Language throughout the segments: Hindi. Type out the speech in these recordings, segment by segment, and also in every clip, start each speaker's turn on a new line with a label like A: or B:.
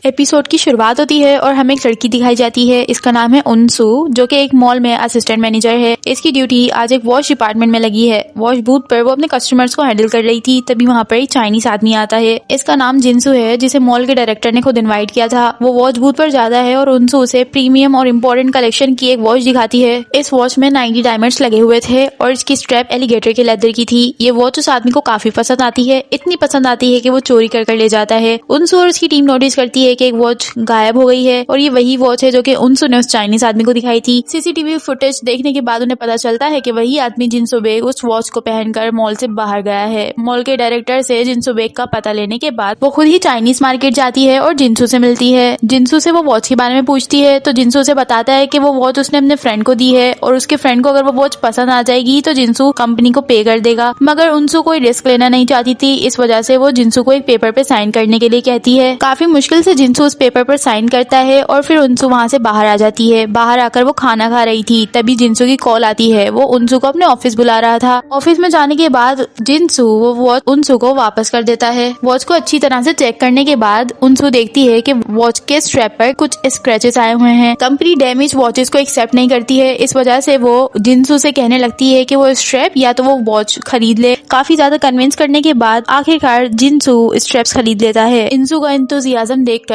A: एपिसोड की शुरुआत होती है और हमें एक लड़की दिखाई जाती है। इसका नाम है उनसू, जो कि एक मॉल में असिस्टेंट मैनेजर है। इसकी ड्यूटी आज एक वॉश डिपार्टमेंट में लगी है। वॉश बूथ पर वो अपने कस्टमर्स को हैंडल कर रही थी, तभी वहाँ पर एक चाइनीज आदमी आता है। इसका नाम जिनसू है, जिसे मॉल के डायरेक्टर ने खुद इन्वाइट किया था। वो वॉच बूथ पर जाता है और उनसू उसे प्रीमियम और इम्पोर्टेंट कलेक्शन की एक वॉच दिखाती है। इस वॉच में 90 डायमंड्स लगे हुए थे और इसकी स्ट्रैप एलिगेटर के लेदर की थी। ये वॉच उस आदमी को काफी पसंद आती है, इतनी पसंद आती है कि वो चोरी कर ले जाता है। उनसू और उसकी टीम नोटिस करती है कि एक वॉच गायब हो गई है और ये वही वॉच है जो कि उनसू ने उस चाइनीज आदमी को दिखाई थी। सीसीटीवी फुटेज देखने के बाद उन्हें पता चलता है कि वही आदमी जिनसू बेग उस वॉच को पहनकर मॉल से बाहर गया है। मॉल के डायरेक्टर से जिनसू बेग का पता लेने के बाद वो खुद ही चाइनीज मार्केट जाती है और जिनसू से मिलती है। जिनसू से वो वॉच के बारे में पूछती है तो जिनसू से बताता है कि वो वॉच उसने अपने फ्रेंड को दी है और उसके फ्रेंड को अगर वो वॉच पसंद आ जाएगी तो जिनसू कंपनी को पे कर देगा। मगर उनसू कोई रिस्क लेना नहीं चाहती थी, इस वजह से वो जिनसू को एक पेपर पे साइन करने के लिए कहती है। काफी मुश्किल से जिनसू उस पेपर पर साइन करता है और फिर उनसू वहाँ से बाहर आ जाती है। बाहर आकर वो खाना खा रही थी, तभी जिनसू की कॉल आती है। वो उनसू को अपने ऑफिस बुला रहा था। ऑफिस में जाने के बाद जिनसू वो वॉच उनसू को वापस कर देता है। वॉच को अच्छी तरह से चेक करने के बाद उनसू देखती है कि वॉच के स्ट्रैप पर कुछ स्क्रैचेस आए हुए हैं। कंपनी डैमेज वॉचेस को एक्सेप्ट नहीं करती है, इस वजह से वो जिनसू से कहने लगती है कि वो स्ट्रैप या तो वो वॉच खरीद ले। काफी ज्यादा कन्विंस करने के बाद आखिरकार जिनसू स्ट्रैप्स खरीद लेता है। इनसू का एंथुसियाज्म देखकर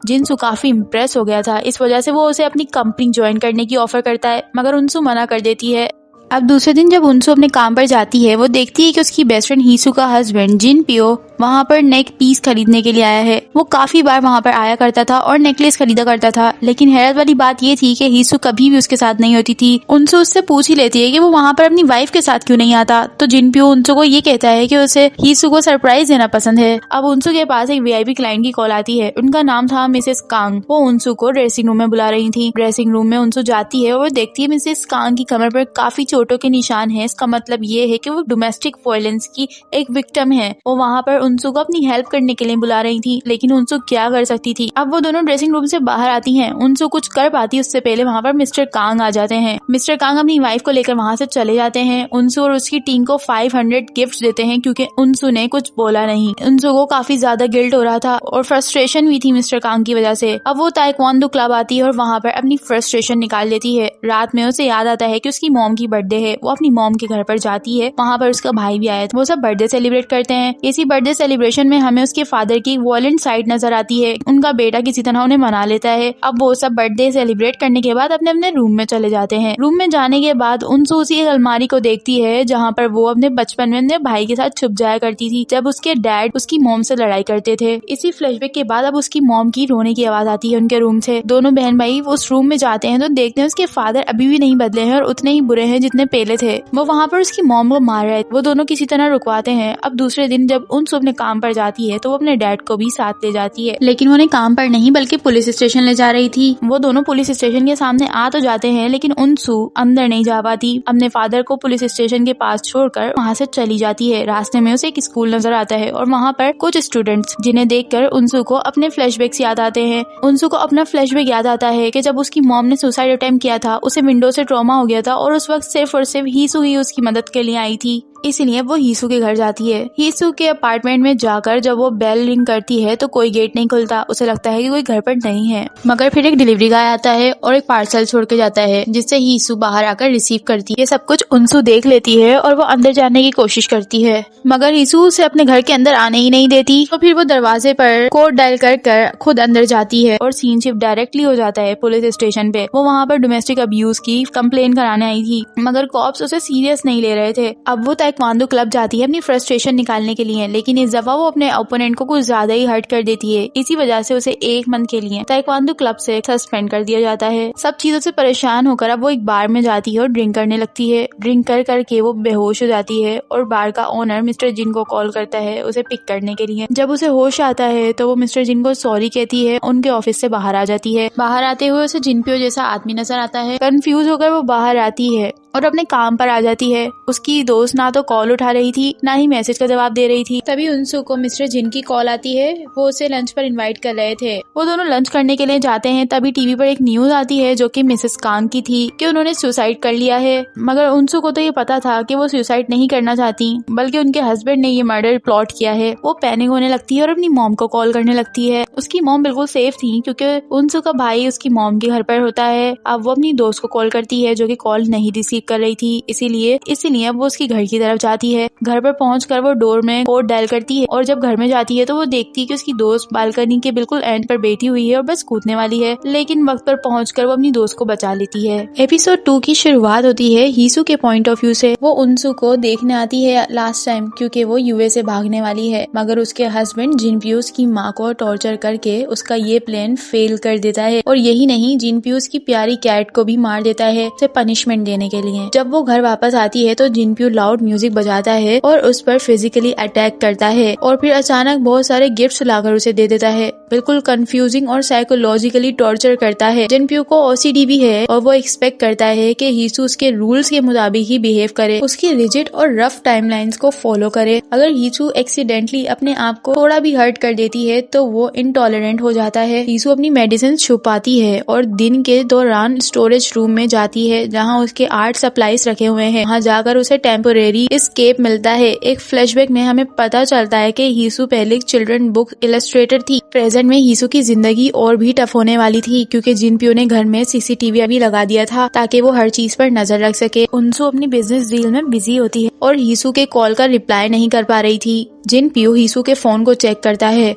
A: जिनसू काफी इम्प्रेस हो गया था, इस वजह से वो उसे अपनी कंपनी ज्वाइन करने की ऑफर करता है, मगर उनसू मना कर देती है। अब दूसरे दिन जब उनसू अपने काम पर जाती है, वो देखती है कि उसकी बेस्ट फ्रेंड हीसू का हस्बैंड जिन पियो वहाँ पर नेक पीस खरीदने के लिए आया है। वो काफी बार वहाँ पर आया करता था और नेकलेस खरीदा करता था, लेकिन हैरत वाली बात ये थी कि हीसू कभी भी उसके साथ नहीं होती थी। उनसू उससे पूछ ही लेती है कि वो वहाँ पर अपनी वाइफ के साथ क्यों नहीं आता, तो जिन पियो उनसू को ये कहता है कि उसे हीसू को सरप्राइज देना पसंद है। अब उनसू के पास एक वीआईपी क्लाइंट की कॉल आती है। उनका नाम था मिसेस कांग। वो उनसू को ड्रेसिंग रूम में बुला रही थी। ड्रेसिंग रूम में उनसू जाती है और देखती है मिसेस कांग की कमर पर काफी चोटों के निशान है। इसका मतलब ये है कि वो डोमेस्टिक वायलेंस की एक विक्टिम है। वो वहाँ पर उनसू को अपनी हेल्प करने के लिए बुला रही थी, लेकिन उनसू क्या कर सकती थी। अब वो दोनों ड्रेसिंग रूम से बाहर आती हैं। उनसू कुछ कर पाती उससे पहले वहाँ पर मिस्टर कांग आ जाते हैं। मिस्टर कांग अपनी वाइफ को लेकर वहाँ से चले जाते हैं। उनसू और उसकी टीम को 500 गिफ्ट देते हैं क्योंकि उनसू ने कुछ बोला नहीं। उनसू को काफी ज्यादा गिल्ट हो रहा था और फ्रस्ट्रेशन भी थी मिस्टर कांग की वजह से। अब वो ताइक्वांडो क्लब आती है और वहाँ पर अपनी फ्रस्ट्रेशन निकाल देती है। रात में उसे याद आता है कि उसकी मॉम की बर्थडे है। वो अपनी मॉम के घर पर जाती है, वहाँ पर उसका भाई भी आया था। वो सब बर्थडे सेलिब्रेट करते हैं। इसी बर्थडे सेलिब्रेशन में हमें उसके फादर की वॉयलेंट साइड नजर आती है। उनका बेटा किसी तरह उन्हें मना लेता है। अब वो सब बर्थडे सेलिब्रेट करने के बाद अपने अपने रूम में चले जाते हैं। रूम में जाने के बाद उनसू उसी एक अलमारी को देखती है जहाँ पर वो अपने बचपन में अपने भाई के साथ छुप जाया करती थी, जब उसके डैड उसकी मॉम से लड़ाई करते थे। इसी फ्लैशबैक के बाद अब उसकी मॉम की रोने की आवाज आती है उनके रूम से। दोनों बहन भाई उस रूम में जाते हैं तो देखते हैं उसके फादर अभी भी नहीं बदले हैं और उतने ही बुरे हैं जितने पहले थे। वो वहाँ पर उसकी मॉम को मार रहे थे। वो दोनों किसी तरह रुकवाते हैं। अब दूसरे दिन जब उनसू अपने काम पर जाती है तो वो अपने डैड को भी साथ ले जाती है, लेकिन वो उन्हें काम पर नहीं बल्कि पुलिस स्टेशन ले जा रही थी। वो दोनों पुलिस स्टेशन के सामने आ तो जाते हैं, लेकिन उनसू अंदर नहीं जा पाती। अपने फादर को पुलिस स्टेशन के पास छोड़कर वहाँ से चली जाती है। रास्ते में उसे एक स्कूल नजर आता है और वहाँ पर कुछ स्टूडेंट्स, जिन्हें देखकर उनसू को अपने फ्लैशबैक्स याद आते हैं। उनसू को अपना फ्लैशबैक याद आता है कि जब उसकी मॉम ने सुसाइड अटेम्प्ट किया था, उसे विंडो से ट्रॉमा हो गया था और उस वक्त सिर्फ और सिर्फ हीसू ही उसकी मदद के लिए आई थी। इसलिए वो हीसू के घर जाती है। हीसू के अपार्टमेंट में जाकर जब वो बेल रिंग करती है तो कोई गेट नहीं खुलता। उसे लगता है कि कोई घर पर नहीं है, मगर फिर एक डिलीवरी गाय आता है और एक पार्सल छोड़ के जाता है, जिससे हीसू बाहर आकर रिसीव करती है। सब कुछ उनसू देख लेती है और वो अंदर जाने की कोशिश करती है, मगर हीसू उसे अपने घर के अंदर आने ही नहीं देती। तो फिर वो दरवाजे पर कोड डायल कर खुद अंदर जाती है और सीन शिफ्ट डायरेक्टली हो जाता है पुलिस स्टेशन पे। वो वहाँ पर डोमेस्टिक अब्यूज की कंप्लेन कराने आई थी, मगर कॉप्स उसे सीरियस नहीं ले रहे थे। अब वो ताइक्वांडो क्लब जाती है अपनी फ्रस्ट्रेशन निकालने के लिए, लेकिन इस दफा वो अपने ओपोनेंट को कुछ ज्यादा ही हर्ट कर देती है। इसी वजह से उसे 1 मंथ के लिए ताइक्वांडो क्लब से सस्पेंड कर दिया जाता है। सब चीजों से परेशान होकर अब वो एक बार में जाती है और ड्रिंक करने लगती है। ड्रिंक कर करके वो बेहोश हो जाती है और बार का ओनर मिस्टर जिन को कॉल करता है उसे पिक करने के लिए। जब उसे होश आता है तो वो मिस्टर जिन को सॉरी कहती है, उनके ऑफिस से बाहर आ जाती है। बाहर आते हुए उसे जिन पियो जैसा आदमी नजर आता है। कंफ्यूज होकर वो बाहर आती है और अपने काम पर आ जाती है। उसकी दोस्त ना तो कॉल उठा रही थी ना ही मैसेज का जवाब दे रही थी। तभी उनसू को मिस्टर जिन की कॉल आती है। वो उसे लंच पर इनवाइट कर रहे थे। वो दोनों लंच करने के लिए जाते हैं। तभी टीवी पर एक न्यूज आती है जो कि मिसेस कांग की थी कि उन्होंने सुसाइड कर लिया है। मगर उनसू को तो ये पता था कि वो सुसाइड नहीं करना चाहती, बल्कि उनके हस्बैंड ने ये मर्डर प्लॉट किया है। वो पैनिक होने लगती है और अपनी मॉम को कॉल करने लगती है। उसकी मॉम बिल्कुल सेफ थी क्योंकि उनसू का भाई उसकी मॉम के घर पर होता है। अब वो अपनी दोस्त को कॉल करती है जो कि कॉल नहीं रिसीव कर रही थी, इसीलिए अब वो उसकी घर की तरफ जाती है। घर पर पहुंचकर वो डोर में कोड डायल करती है और जब घर में जाती है तो वो देखती है कि उसकी दोस्त बालकनी के बिल्कुल एंड पर बैठी हुई है और बस कूदने वाली है, लेकिन वक्त पर पहुंचकर वो अपनी दोस्त को बचा लेती है। एपिसोड 2 की शुरुआत होती है हीसू के पॉइंट ऑफ व्यू से। वो उनसू को देखने आती है लास्ट टाइम क्योंकि वो यूएस से भागने वाली है, मगर उसके हस्बैंड जिनप्यूस की माँ को टॉर्चर करके उसका ये प्लान फेल कर देता है। और यही नहीं, जिनप्यूस की प्यारी कैट को भी मार देता है उसे पनिशमेंट देने के लिए। जब वो घर वापस आती है तो जिनप्यू लाउड म्यूजिक बजाता है और उस पर फिजिकली अटैक करता है और फिर अचानक बहुत सारे गिफ्ट्स लाकर उसे दे देता है। बिल्कुल कंफ्यूजिंग और साइकोलॉजिकली टॉर्चर करता है। जिनप्यू को ओसीडी भी है और वो एक्सपेक्ट करता है कि हीसू उसके रूल्स के मुताबिक ही बिहेव करे, उसकी रिजिड और रफ टाइमलाइंस को फॉलो करे। अगर हीसू एक्सीडेंटली अपने आप को थोड़ा भी हर्ट कर देती है तो वो इनटॉलरेंट हो जाता है। हीसू अपनी मेडिसिन छुपाती है और दिन के दौरान स्टोरेज रूम में जाती है जहाँ उसके आर्ट सप्लाईज रखे हुए हैं। वहाँ जाकर उसे टेम्पोरेरी एस्केप मिलता है। एक फ्लैशबैक में हमें पता चलता है कि हीसू पहले एक चिल्ड्रन बुक इलस्ट्रेटर थी। प्रेजेंट में हीसू की जिंदगी और भी टफ होने वाली थी क्योंकि जिनप्यू ने घर में सीसीटीवी भी लगा दिया था ताकि वो हर चीज पर नजर रख सके। उनसू अपनी बिजनेस डील में बिजी होती है और हीसू के कॉल का रिप्लाई नहीं कर पा रही थी। जिनप्यू हीसू के फोन को चेक करता है।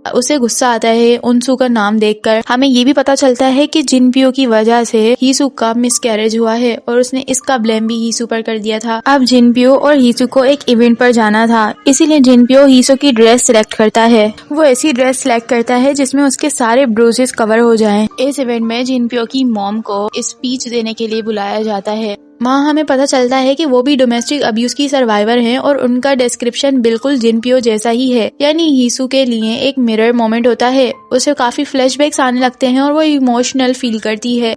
A: उसे गुस्सा आता है उनसू का नाम देखकर। हमें ये भी पता चलता है कि जिनप्यू की वजह से हीसू का मिसकैरेज हुआ है और उसने इसका ब्लेम भी हीसू पर कर दिया था। अब जिनप्यू और हीसू को एक इवेंट पर जाना था, इसीलिए जिनप्यू हीसू की ड्रेस सिलेक्ट करता है। वो ऐसी ड्रेस सिलेक्ट करता है जिसमें उसके सारे ब्रूजेस कवर हो जाएं। इस इवेंट में जिनप्यू की मॉम को स्पीच देने के लिए बुलाया जाता है। वहाँ हमें पता चलता है कि वो भी डोमेस्टिक अब्यूज की सर्वाइवर हैं और उनका डिस्क्रिप्शन बिल्कुल जिनप्यू जैसा ही है। यानी हीसू के लिए एक मिरर मोमेंट होता है। उसे काफी फ्लैशबैक्स आने लगते हैं और वो इमोशनल फील करती है।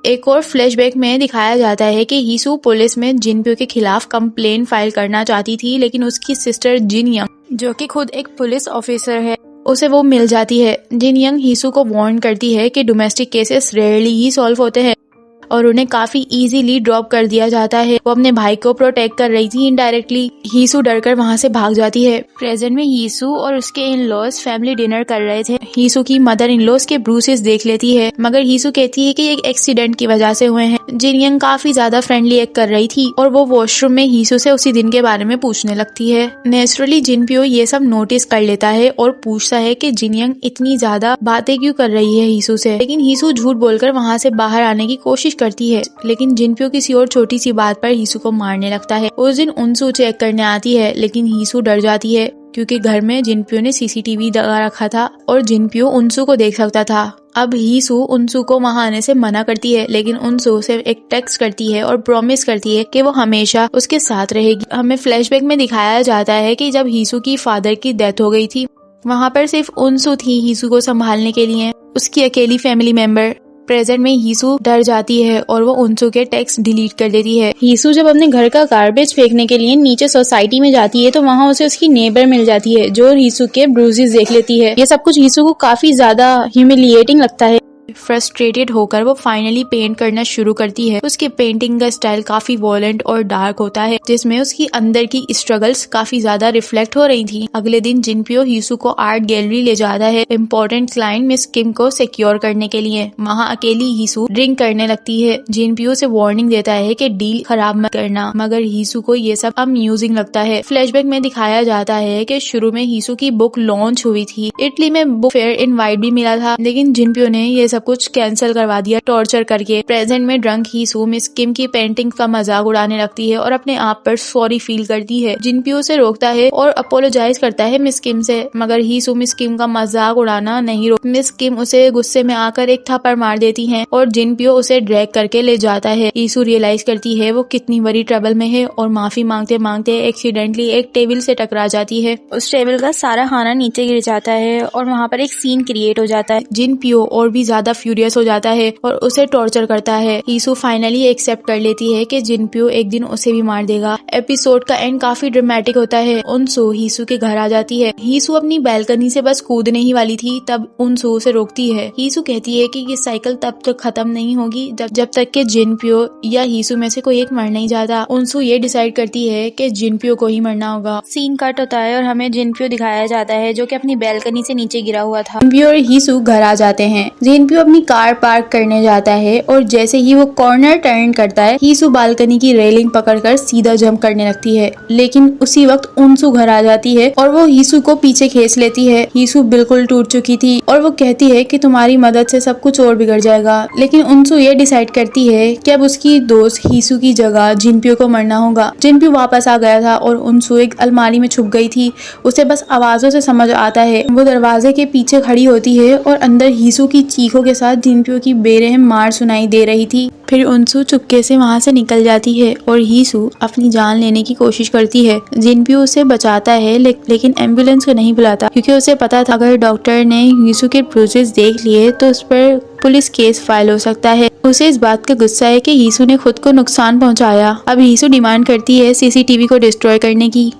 A: एक और फ्लैशबैक में दिखाया जाता है कि हीसू पुलिस में जिनप्यू के खिलाफ कंप्लेन फाइल करना चाहती थी, लेकिन उसकी सिस्टर जिन यंग जो कि खुद एक पुलिस ऑफिसर है उसे वो मिल जाती है। जिन यंग हीसू को वार्न करती है कि डोमेस्टिक केसेस रेयरली ही सॉल्व होते हैं और उन्हें काफी इजीली ड्रॉप कर दिया जाता है। वो अपने भाई को प्रोटेक्ट कर रही थी इनडायरेक्टली। हीसू डरकर वहाँ से भाग जाती है। प्रेजेंट में हीसू और उसके इन लॉज फैमिली डिनर कर रहे थे। हीसू की मदर इन लॉज के ब्रूसेस देख लेती है, मगर हीसू कहती है कि ये एक एक्सीडेंट की वजह से हुए हैं। जिन यंग काफी ज्यादा फ्रेंडली एक्ट कर रही थी और वो वॉशरूम में हीसू से उसी दिन के बारे में पूछने लगती है। नेचुरली जिनप्यू ये सब नोटिस कर लेता है और पूछता है कि जिन यंग इतनी ज्यादा बातें क्यों कर रही है हीसू से, लेकिन हीसू झूठ बोलकर वहाँ से बाहर आने की कोशिश करती है। लेकिन जिनप्यू किसी और छोटी सी बात पर हीसू को मारने लगता है। उस दिन उनसू चेक करने आती है, लेकिन हीसू डर जाती है क्योंकि घर में जिनप्यू ने सीसीटीवी लगा रखा था और जिनप्यू उनसू को देख सकता था। अब हीसू उनसू को वहाँ आने से मना करती है, लेकिन उनसू से एक टेक्स्ट करती है और प्रॉमिस करती है कि वो हमेशा उसके साथ रहेगी। हमें फ्लैशबैक में दिखाया जाता है कि जब हीसू की फादर की डेथ हो गई थी, वहाँ पर सिर्फ उनसू थी हीसू को संभालने के लिए, उसकी अकेली फैमिली मेंबर। प्रेजेंट में हीसू डर जाती है और वो उनसू के टेक्स्ट डिलीट कर देती है। हीसू जब अपने घर का गार्बेज फेंकने के लिए नीचे सोसाइटी में जाती है तो वहाँ उसे उसकी नेबर मिल जाती है जो हीसू के ब्रूजेस देख लेती है। ये सब कुछ हीसू को काफी ज्यादा ह्यूमिलिएटिंग लगता है। फ्रस्ट्रेटेड होकर वो फाइनली पेंट करना शुरू करती है। उसके पेंटिंग का स्टाइल काफी वॉयलेंट और डार्क होता है, जिसमें उसकी अंदर की स्ट्रगल्स काफी ज्यादा रिफ्लेक्ट हो रही थी। अगले दिन जिनप्यू हीसू को आर्ट गैलरी ले जाता है इम्पोर्टेंट क्लाइंट मिस किम को सिक्योर करने के लिए। वहाँ अकेली हीसू ड्रिंक करने लगती है। जिनप्यू से वार्निंग देता है कि डील खराब मत करना, मगर हीसू को ये सब अम्यूजिंग लगता है। फ्लैशबैक में दिखाया जाता है कि शुरू में हीसू की बुक लॉन्च हुई थी। इटली में बुक फेयर इनवाइट भी मिला था, लेकिन जिनप्यू ने ये सब कुछ कैंसिल करवा दिया टॉर्चर करके। प्रेजेंट में ड्रंक हीसू मिस किम की पेंटिंग का मजाक उड़ाने लगती है और अपने आप पर सॉरी फील करती है। जिनप्यू उसे रोकता है और अपोलोजाइज करता है मिस किम से, मगर हीसू मिस किम का मजाक उड़ाना नहीं रोक। मिस किम उसे गुस्से में आकर एक थप्पड़ मार देती है और जिनप्यू उसे ड्रैग करके ले जाता है। हीसू रियलाइज करती है वो कितनी बड़ी ट्रबल में है और माफी मांगते मांगते एक्सीडेंटली एक टेबल से टकरा जाती है। उस टेबल का सारा खाना नीचे गिर जाता है और वहाँ पर एक सीन क्रिएट हो जाता है। जिनप्यू और भी ज्यादा ज्यादा फ्यूरियस हो जाता है और उसे टॉर्चर करता है। हीसू फाइनली एक्सेप्ट कर लेती है कि जिनप्यो एक दिन उसे भी मार देगा। एपिसोड का एंड काफी ड्रामेटिक होता है। उनसू हीसू के घर आ जाती है। हीसू अपनी बैल्कनी से बस कूदने ही वाली थी, तब उनसू उसे रोकती है। हीसू कहती है कि ये साइकिल तब तक खत्म नहीं होगी जब तक कि जिनप्यो या हीसू में से कोई एक मर नहीं जाता। उनसू ये डिसाइड करती है कि जिनप्यो को ही मरना होगा। सीन कट होता है और हमें जिनप्यो दिखाया जाता है जो कि अपनी बैल्कनी से नीचे गिरा हुआ था। जिनप्यो और हीसू घर आ जाते हैं। जिनप्यो अपनी कार पार्क करने जाता है और जैसे ही वो कॉर्नर टर्न करता है, हीसू बालकनी की रेलिंग पकड़कर सीधा जंप करने लगती है, लेकिन उसी वक्त उनसू घर आ जाती है और वो हीसू को पीछे खींच लेती है। हीसू बिल्कुल टूट चुकी थी और वो कहती है कि तुम्हारी मदद से सब कुछ और बिगड़ जाएगा, लेकिन उनसू ये डिसाइड करती है कि अब उसकी दोस्त हीसू की जगह जिनप्यो को मरना होगा। जिनप्यो वापस आ गया था और उनसू एक अलमारी में छुप गई थी। उसे बस आवाजों से समझ आता है। वो दरवाजे के पीछे खड़ी होती है और अंदर हीसू की चीखों के साथ जिनप्यो की बेरहम मार सुनाई दे रही थी। फिर उनसू चुपके से वहाँ से निकल जाती है और हीसू अपनी जान लेने की कोशिश करती है। जिनप्यो उसे बचाता है लेकिन एम्बुलेंस को नहीं बुलाता, क्योंकि उसे पता था अगर डॉक्टर ने हीसू के ब्रूसेस देख लिए तो उस पर पुलिस केस फाइल हो सकता है। उसे इस बात का गुस्सा है कि हीसू ने खुद को नुकसान पहुंचाया। अब हीसू डिमांड करती है सीसीटीवी को डिस्ट्रॉय करने की।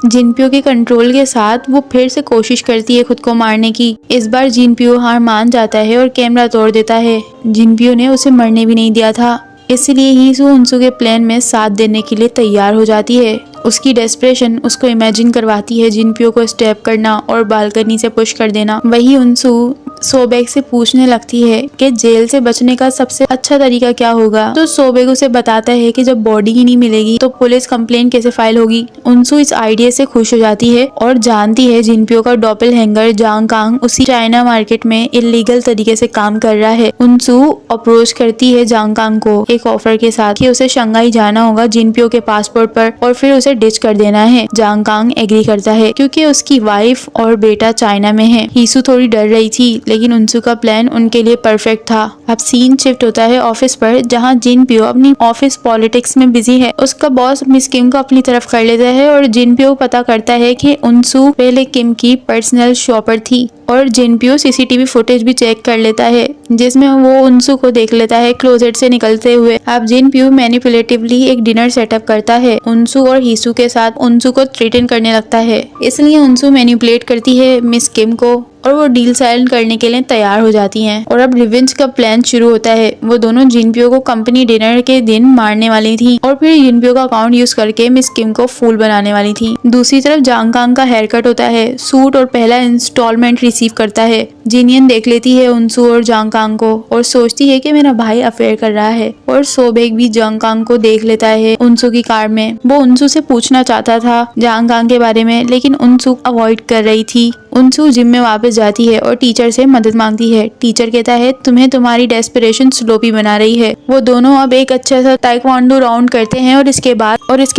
A: जिनप्यो के कंट्रोल के साथ वो फिर से कोशिश करती है खुद को मारने की। इस बार जिनप्यो हार मान जाता है और कैमरा तोड़ देता है। जिनप्यो ने उसे मरने भी नहीं दिया था, इसलिए हीसू उनसू के प्लान में साथ देने के लिए तैयार हो जाती है। उसकी डेस्परेशन उसको इमेजिन करवाती है जिनप्यो को स्टेप करना और बालकनी से पुश कर देना। वही उनसू सोबेग से पूछने लगती है कि जेल से बचने का सबसे अच्छा तरीका क्या होगा, तो सोबेग उसे बताता है कि जब बॉडी ही नहीं मिलेगी तो पुलिस कंप्लेंट कैसे फाइल होगी। उनसू इस आइडिया से खुश हो जाती है और जानती है जिनप्यो का डॉपलहैंगर जांग कांग उसी चाइना मार्केट में इलीगल तरीके से काम कर रहा है। उनसू अप्रोच करती है जांग कांग को एक ऑफर के साथ कि उसे शंघाई जाना होगा जिनप्यो के पासपोर्ट पर और फिर उसे डिच कर देना है। जांग कांग एग्री करता है क्योंकि उसकी वाइफ और बेटा चाइना में है। हीसू थोड़ी डर रही थी, लेकिन उनसू का प्लान उनके लिए परफेक्ट था। अब सीन शिफ्ट होता है ऑफिस पर, जहां जिनप्यो अपनी ऑफिस पॉलिटिक्स में बिजी है। उसका बॉस मिस किम को अपनी तरफ कर लेता है और जिनप्यो पता करता है कि उनसू पहले किम की पर्सनल शॉपर थी। और जिनप्यो सीसीटीवी फुटेज भी चेक कर लेता है जिसमें वो उनसू को देख लेता है क्लोजेट से निकलते हुए। अब जिनप्यो मैनिपुलेटिवली एक डिनर सेटअप करता है उनसू और हीसू के साथ। उनसू को थ्रेटन करने लगता है, इसलिए उनसू मैनिपुलेट करती है मिस किम को और वो डील साइन करने के लिए तैयार हो जाती हैं। और अब रिवेंज का प्लान शुरू होता है। वो दोनों जिनप्यो को कंपनी डिनर के दिन मारने वाली थी और फिर जिनप्यो का अकाउंट यूज करके मिस किम को फूल बनाने वाली थी। दूसरी तरफ जांग कांग का हेयर कट होता है, सूट और पहला इंस्टॉलमेंट रिसीव करता है। जिनियन देख लेती है उनसू और जांग कांग को और सोचती है कि मेरा भाई अफेयर कर रहा है। और सोबेग भी जांग कांग को देख लेता है उनसू की कार में। वो उनसू से पूछना चाहता था जांग कांग के बारे में, लेकिन उनसू अवॉइड कर रही थी। उनसू जिम में वापस जाती है और टीचर से मदद मांगती है। टीचर कहता है तुम्हें तुम्हारी डेस्परेशन स्लोपी बना रही है। वो दोनों अब एक अच्छा सा ताइक्वांडो राउंड करते हैं और इसके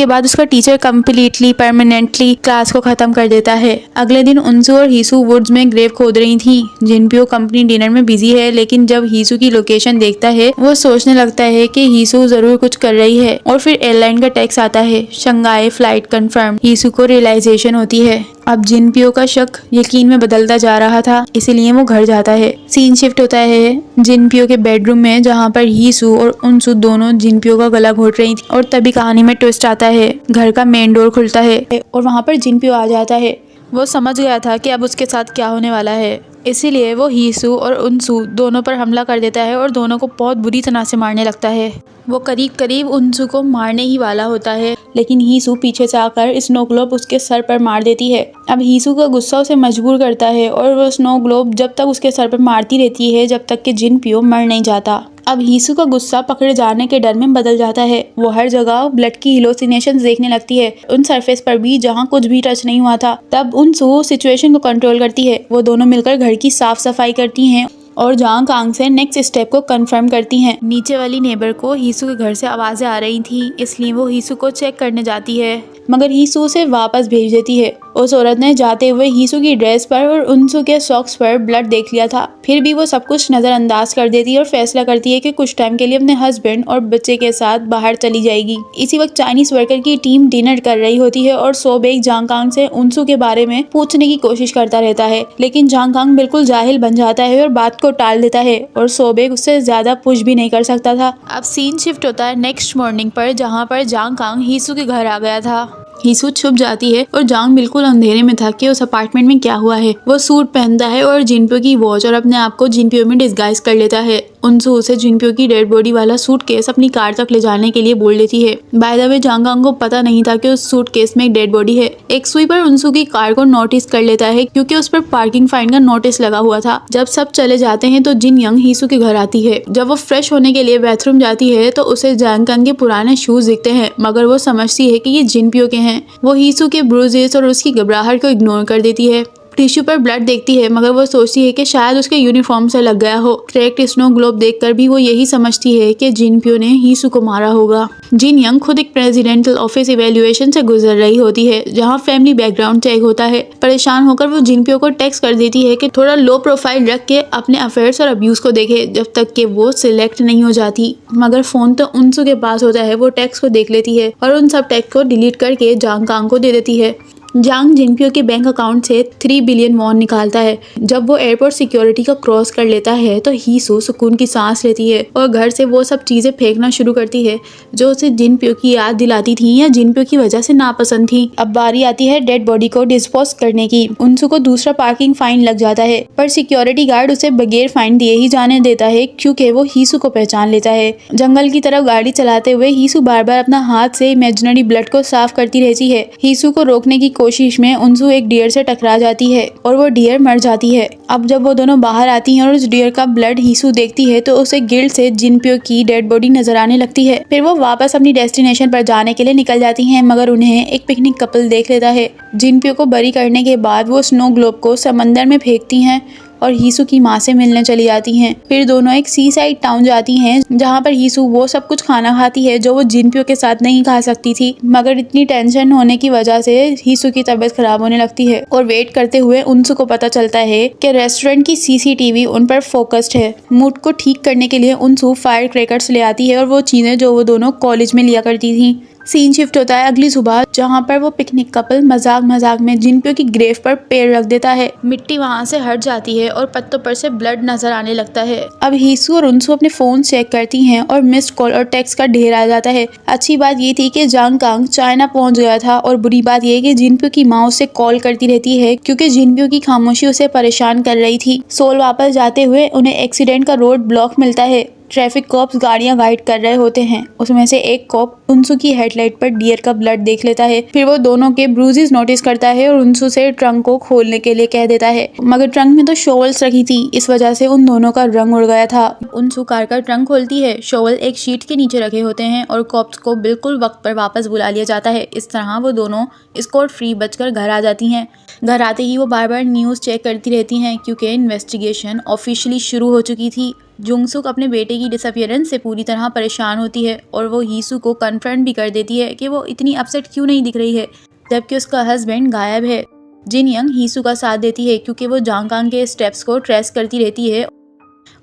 A: बाद उसका टीचर कम्प्लीटली परमानेंटली क्लास को खत्म कर देता है। अगले दिन उनसू और हीसू वुड्स में ग्रेव खोद रही थी। जिनप्यो कंपनी डिनर में बिजी है, लेकिन जब हीसू की लोकेशन देखता है वो सोचने लगता है कि हीसू जरूर कुछ कर रही है। और फिर एयरलाइन का टैक्स आता है, शंघाई फ्लाइट कंफर्म। हीसू को रियलाइजेशन होती है। अब जिनप्यो का शक यकीन में बदलता जा रहा था, इसीलिए वो घर जाता है। सीन शिफ्ट होता है जिनप्यो के बेडरूम में, जहाँ पर हीसू और उनसू दोनों जिनप्यो का गला घोट रही थी। और तभी कहानी में ट्विस्ट आता है। घर का मेन डोर खुलता है और वहाँ पर जिनप्यो आ जाता है। वो समझ गया था कि अब उसके साथ क्या होने वाला है, इसीलिए वो हीसू और उनसू दोनों पर हमला कर देता है और दोनों को बहुत बुरी तरह से मारने लगता है। वो करीब करीब उनसू को मारने ही वाला होता है, लेकिन हीसू पीछे से आकर स्नो ग्लोब उसके सर पर मार देती है। अब हीसू का गुस्सा उसे मजबूर करता है और वो स्नो ग्लोब जब तक उसके सर पर मारती रहती है जब तक कि जिनप्यो मर नहीं जाता। अब हीसू का गुस्सा पकड़े जाने के डर में बदल जाता है। वो हर जगह ब्लड की हेलुसिनेशंस देखने लगती है, उन सरफेस पर भी जहाँ कुछ भी टच नहीं हुआ था। तब उनसू सिचुएशन को कंट्रोल करती है। वो दोनों मिलकर घर की साफ सफाई करती हैं और जांग कांग से नेक्स्ट स्टेप को कंफर्म करती हैं। नीचे वाली नेबर को हीसू के घर से आवाजें आ रही थी, इसलिए वो हीसू को चेक करने जाती है, मगर हीसू उसे वापस भेज देती है। उस औरत ने जाते हुए हीसू की ड्रेस पर और उनसू के सॉक्स पर ब्लड देख लिया था। फिर भी वो सब कुछ नजरअंदाज कर देती है और फैसला करती है कि कुछ टाइम के लिए अपने हस्बैंड और बच्चे के साथ बाहर चली जाएगी। इसी वक्त चाइनीज वर्कर की टीम डिनर कर रही होती है और सोबेक जांग कांग से उनसू के बारे में पूछने की कोशिश करता रहता है, लेकिन जांग कांग बिल्कुल जाहिल बन जाता है और बात को टाल देता है और सोबेक उससे ज्यादा पुश भी नहीं कर सकता था। अब सीन शिफ्ट होता है नेक्स्ट मॉर्निंग पर, जहाँ पर जांग कांग हीसू के घर आ गया था। हीसू छुप जाती है और जांग बिल्कुल अंधेरे में था कि उस अपार्टमेंट में क्या हुआ है। वो सूट पहनता है और जिनपियो की वॉच और अपने आप को जिनपियो में डिस्गाइज कर लेता है। उनसू उसे जिनपियो की डेड बॉडी वाला सूटकेस अपनी कार तक ले जाने के लिए बोल देती है। By the way Jang Kang को पता नहीं था कि उस सूटकेस में एक डेड बॉडी है। एक स्वीपर उनसू की कार को नोटिस कर लेता है क्योंकि उस पर पार्किंग फाइन का नोटिस लगा हुआ था। जब सब चले जाते हैं तो जिन यंग हीसू के घर आती है। जब वो फ्रेश होने के लिए बाथरूम जाती है तो उसे जांग कांग के पुराने शूज दिखते हैं, मगर वो समझती है कि ये जिनपियो के हैं। वो हीसू के ब्रूजेस और उसकी घबराहट को इग्नोर कर देती है। टिश्यू पर ब्लड देखती है, मगर वो सोचती है कि शायद उसके यूनिफॉर्म से लग गया हो। क्रैक्ड स्नो ग्लोब देखकर भी वो यही समझती है कि जिनपियो ने हीसू को मारा होगा। जिन यंग खुद एक प्रेसिडेंटल ऑफिस इवेल्युएशन से गुजर रही होती है, जहां फैमिली बैकग्राउंड चेक होता है। परेशान होकर वो जिनपियो को टेक्स्ट कर देती है कि थोड़ा लो प्रोफाइल रख के अपने अफेयर्स और अब्यूज को देखे जब तक कि वो सिलेक्ट नहीं हो जाती। मगर फोन तो उनसू के पास होता है। वो टेक्स्ट को देख लेती है और उन सब टेक्स्ट को डिलीट करके जांग कांग को दे देती है। जांग जिनपियो के बैंक अकाउंट से 3 बिलियन वॉन निकालता है। जब वो एयरपोर्ट सिक्योरिटी का क्रॉस कर लेता है तो हीसू सुकून की सांस लेती है और घर से वो सब चीजें फेंकना शुरू करती है जो उसे जिनपियो की याद दिलाती थी या जिनपियो की वजह से नापसंद थी। अब बारी आती है डेड बॉडी को डिस्पोज करने की। उनसू को दूसरा पार्किंग फाइन लग जाता है, पर सिक्योरिटी गार्ड उसे बगैर फाइन दिए ही जाने देता है क्योंकि वो हीसू को पहचान लेता है। जंगल की तरफ गाड़ी चलाते हुए हीसू बार बार अपना हाथ से इमेजिनरी ब्लड को साफ करती रहती है। हीसू को रोकने की कोशिश में उनसू एक डियर से टकरा जाती है और वो डियर मर जाती है। अब जब वो दोनों बाहर आती हैं और उस डियर का ब्लड हीसू देखती है तो उसे गिल्ट से जिनपियो की डेड बॉडी नजर आने लगती है। फिर वो वापस अपनी डेस्टिनेशन पर जाने के लिए निकल जाती हैं, मगर उन्हें एक पिकनिक कपल देख लेता है। जिनपियो को बरी करने के बाद वो स्नो ग्लोब को समंदर में फेंकती हैं और हीसू की माँ से मिलने चली जाती हैं। फिर दोनों एक सी साइड टाउन जाती हैं, जहाँ पर हीसू वो सब कुछ खाना खाती है जो वो जिनपियो के साथ नहीं खा सकती थी, मगर इतनी टेंशन होने की वजह से हीसू की तबीयत खराब होने लगती है। और वेट करते हुए उनसू को पता चलता है कि रेस्टोरेंट की सीसीटीवी उन पर फोकस्ड है। मूड को ठीक करने के लिए उनसू फायर क्रैकर्स ले आती है और वो चीजें जो वो दोनों कॉलेज में लिया करती थी। सीन शिफ्ट होता है अगली सुबह, जहाँ पर वो पिकनिक कपल मजाक मजाक में जिनपियो की ग्रेव पर पेड़ रख देता है। मिट्टी वहाँ से हट जाती है और पत्तों पर से ब्लड नजर आने लगता है। अब हीसू और उनसू अपने फोन चेक करती हैं और मिस्ड कॉल और टेक्स्ट का ढेर आ जाता है। अच्छी बात ये थी कि जांग कांग चाइना पहुंच गया था और बुरी बात ये कि जिनपियो की माँ उसे कॉल करती रहती है क्योंकि जिनपियो की खामोशी उसे परेशान कर रही थी। सोल वापस जाते हुए उन्हें एक्सीडेंट का रोड ब्लॉक मिलता है। ट्रैफिक कॉप्स गाड़ियां गाइड कर रहे होते हैं। उसमें से एक कॉप उनसू की हेडलाइट पर डियर का ब्लड देख लेता है। फिर वो दोनों के ब्रूजेस नोटिस करता है और उनसू से ट्रंक को खोलने के लिए कह देता है, मगर ट्रंक में तो शॉवल्स रखी थी, इस वजह से उन दोनों का रंग उड़ गया था। उनसू कार का ट्रंक खोलती है। शॉवल एक शीट के नीचे रखे होते हैं और कॉप्स को बिल्कुल वक्त पर वापस बुला लिया जाता है। इस तरह वो दोनों स्कॉट फ्री बचकर घर आ जाती हैं। घर आते ही वो बार बार न्यूज़ चेक करती रहती हैं क्योंकि इन्वेस्टिगेशन ऑफिशियली शुरू हो चुकी थी। जुंगसुक अपने बेटे की डिसअपियरेंस से पूरी तरह परेशान होती है और वो हीसू को कन्फ्रंट भी कर देती है कि वो इतनी अपसेट क्यों नहीं दिख रही है जबकि उसका हस्बैंड गायब है। जिन यंग हीसू का साथ देती है क्योंकि वो जांग कांग के स्टेप्स को ट्रेस करती रहती है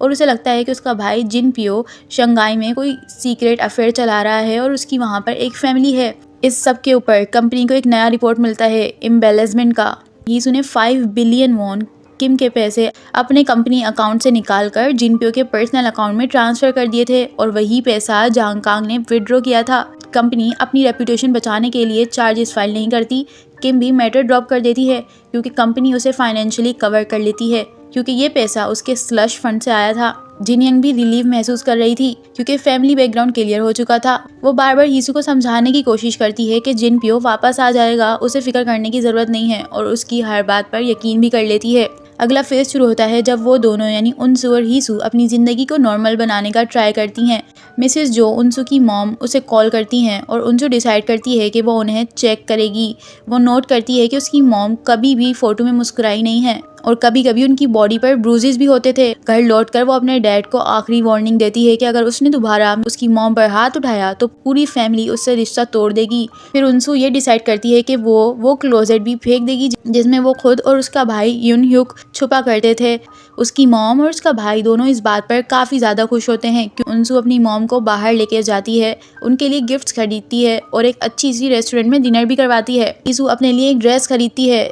A: और उसे लगता है कि उसका भाई जिनपियो शंघाई में कोई सीक्रेट अफेयर चला रहा है और उसकी वहाँ पर एक फैमिली है। इस सब के ऊपर कंपनी को एक नया रिपोर्ट मिलता है एम्बेलसमेंट का। हीसू ने 5 बिलियन वॉन किम के पैसे अपने कंपनी अकाउंट से निकालकर जिनपियो के पर्सनल अकाउंट में ट्रांसफर कर दिए थे और वही पैसा जांग कांग ने विड्रॉ किया था। कंपनी अपनी रेपुटेशन बचाने के लिए चार्जेस फाइल नहीं करती। किम भी मैटर ड्रॉप कर देती है क्योंकि कंपनी उसे फाइनेंशियली कवर कर लेती है क्योंकि ये पैसा उसके स्लश फंड से आया था। जिन यंग भी रिलीफ महसूस कर रही थी क्योंकि फैमिली बैकग्राउंड क्लियर हो चुका था। वो बार बार हीसू को समझाने की कोशिश करती है कि जिनपियो वापस आ जाएगा, उसे फिक्र करने की ज़रूरत नहीं है, और उसकी हर बात पर यकीन भी कर लेती है। अगला फेज शुरू होता है जब वो दोनों यानी उनसू और हीसू अपनी ज़िंदगी को नॉर्मल बनाने का ट्राई करती हैं। मिसेस जो उनसू की मॉम उसे कॉल करती हैं और उनसू डिसाइड करती है कि वो उन्हें चेक करेगी। वो नोट करती है कि उसकी मॉम कभी भी फ़ोटो में मुस्कुराई नहीं है और कभी कभी उनकी बॉडी पर ब्रूजेस भी होते थे। घर लौटकर वो अपने डैड को आखिरी वार्निंग देती है कि अगर उसने दोबारा उसकी मॉम पर हाथ उठाया तो पूरी फैमिली उससे रिश्ता तोड़ देगी। फिर उनसू ये डिसाइड करती है कि वो क्लोजेट भी फेंक देगी जिसमें वो खुद और उसका भाई यून ह्यूक छुपा करते थे। उसकी मॉम और उसका भाई दोनों इस बात पर काफ़ी ज़्यादा खुश होते हैं कि उनसू अपनी मॉम को बाहर लेके जाती है, उनके लिए गिफ्ट्स खरीदती है और एक अच्छी सी रेस्टोरेंट में डिनर भी करवाती है। हीसू अपने लिए एक ड्रेस खरीदती है।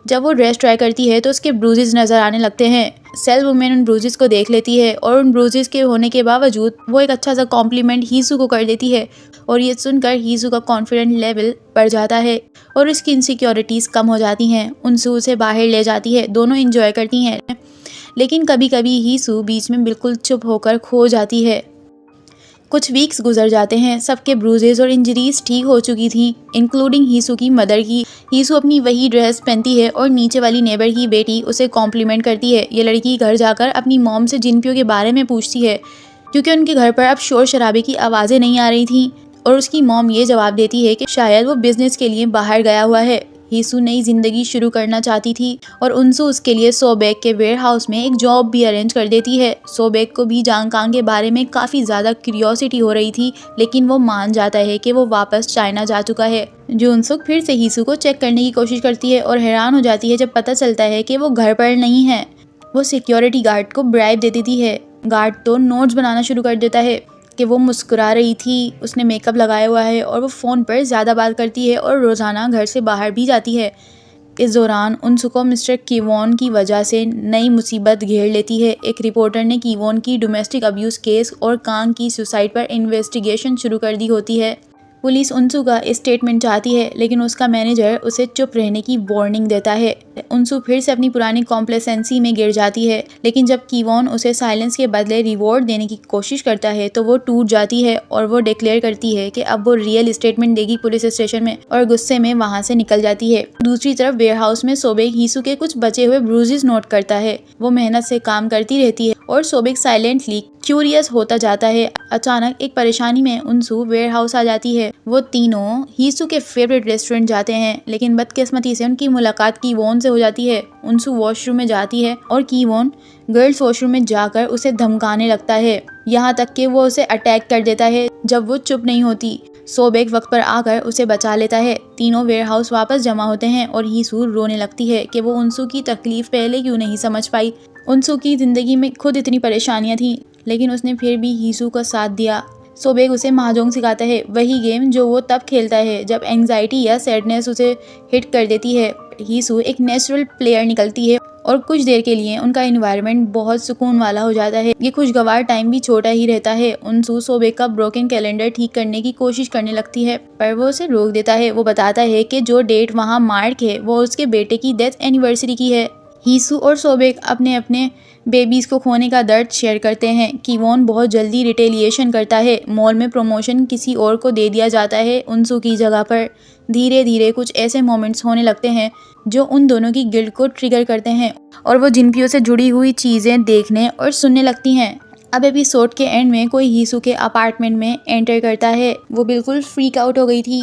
A: जब वो ड्रेस ट्राई करती है तो उसके ब्रूजेस नज़र आने लगते हैं। सेल वुमेन उन ब्रूजेस को देख लेती है और उन ब्रूजेस के होने के बावजूद वो एक अच्छा सा कॉम्प्लीमेंट हीसू को कर देती है और ये सुनकर हीसू का कॉन्फिडेंट लेवल बढ़ जाता है और उसकी इनसिक्योरिटीज़ कम हो जाती हैं। उनसू उसे बाहर ले जाती है, दोनों इंजॉय करती हैं। लेकिन कभी कभी हीसू बीच में बिल्कुल चुप होकर खो जाती है। कुछ वीक्स गुजर जाते हैं। सबके ब्रूजेस और इंजरीज ठीक हो चुकी थी, इंक्लूडिंग हीसू की मदर की। हीसू अपनी वही ड्रेस पहनती है और नीचे वाली नेबर की बेटी उसे कॉम्प्लीमेंट करती है। ये लड़की घर जाकर अपनी मॉम से जिनपियो के बारे में पूछती है क्योंकि उनके घर पर अब शोर शराबे की आवाज़ें नहीं आ रही थी और उसकी मॉम ये जवाब देती है कि शायद वो बिजनेस के लिए बाहर गया हुआ है। हीसू नई जिंदगी शुरू करना चाहती थी और उनसू उसके लिए सोबेक के वेयर हाउस में एक जॉब भी अरेंज कर देती है। सोबेक को भी जांग कांग के बारे में काफ़ी ज़्यादा क्यूरियोसिटी हो रही थी, लेकिन वो मान जाता है कि वो वापस चाइना जा चुका है। जूनसुक फिर से हीसू को चेक करने की कोशिश करती है और हैरान हो जाती है जब पता चलता है कि वो घर पर नहीं है। वो सिक्योरिटी गार्ड को ब्राइब दे देती है। गार्ड तो नोट्स बनाना शुरू कर देता है कि वो मुस्कुरा रही थी, उसने मेकअप लगाया हुआ है और वो फ़ोन पर ज़्यादा बात करती है और रोज़ाना घर से बाहर भी जाती है। इस दौरान उनसू को मिस्टर कीवॉन की वजह से नई मुसीबत घेर लेती है। एक रिपोर्टर ने कीवॉन की डोमेस्टिक अब्यूज़ केस और कांग की सुसाइड पर इन्वेस्टिगेशन शुरू कर दी होती है। पुलिस उनसू का स्टेटमेंट चाहती है, लेकिन उसका मैनेजर उसे चुप रहने की वार्निंग देता है। उनसू फिर से अपनी पुरानी कॉम्प्लेसेंसी में गिर जाती है, लेकिन जब कीवॉन उसे साइलेंस के बदले रिवॉर्ड देने की कोशिश करता है तो वो टूट जाती है और वो डिक्लेयर करती है कि अब वो रियल स्टेटमेंट देगी पुलिस स्टेशन में और गुस्से में वहाँ से निकल जाती है। दूसरी तरफ वेयरहाउस में सोबेक हीसू के कुछ बचे हुए ब्रूजेस नोट करता है। वो मेहनत से काम करती रहती है और सोबेक साइलेंटली क्यूरियस होता जाता है। अचानक एक परेशानी में उनसू वेयरहाउस आ जाती है। वो तीनों हीसू के फेवरेट रेस्टोरेंट जाते हैं, लेकिन बदकिस्मती से उनकी मुलाकात कीवॉन से हो जाती है। उनसू वॉशरूम में जाती है और कीवॉन गर्ल्स वॉशरूम में जाकर उसे धमकाने लगता है, यहाँ तक कि वो उसे अटैक कर देता है जब वो चुप नहीं होती। सोबेक वक्त पर आकर उसे बचा लेता है। तीनों वेयरहाउस वापस जमा होते हैं और हीसू रोने लगती है कि वो उनसू की तकलीफ पहले क्यों नहीं समझ पाई। उनसू की जिंदगी में खुद इतनी परेशानियां थी, लेकिन उसने फिर भी हीसू का साथ दिया। सोबेक उसे महाजोंग सिखाता है, वही गेम जो वो तब खेलता है जब एंग्जाइटी या सैडनेस उसे हिट कर देती है। हीसू एक नेचुरल प्लेयर निकलती है और कुछ देर के लिए उनका एनवायरनमेंट बहुत सुकून वाला हो जाता है। ये खुशगवार टाइम भी छोटा ही रहता है। उनसू सोबेक का ब्रोकन कैलेंडर ठीक करने की कोशिश करने लगती है, पर वो उसे रोक देता है। वो बताता है कि जो डेट वहाँ मार्क है वो उसके बेटे की डेथ एनिवर्सरी की है। हीसू और सोबेक अपने अपने बेबीज़ को खोने का दर्द शेयर करते हैं। कीवॉन बहुत जल्दी रिटेलिएशन करता है। मॉल में प्रमोशन किसी और को दे दिया जाता है उनसू की जगह पर। धीरे धीरे कुछ ऐसे मोमेंट्स होने लगते हैं जो उन दोनों की गिल्ट को ट्रिगर करते हैं और वो जिनपियो से जुड़ी हुई चीज़ें देखने और सुनने लगती हैं। अब एपिसोड के एंड में कोई हीसू के अपार्टमेंट में एंटर करता है। वो बिल्कुल फ्रीक आउट हो गई थी।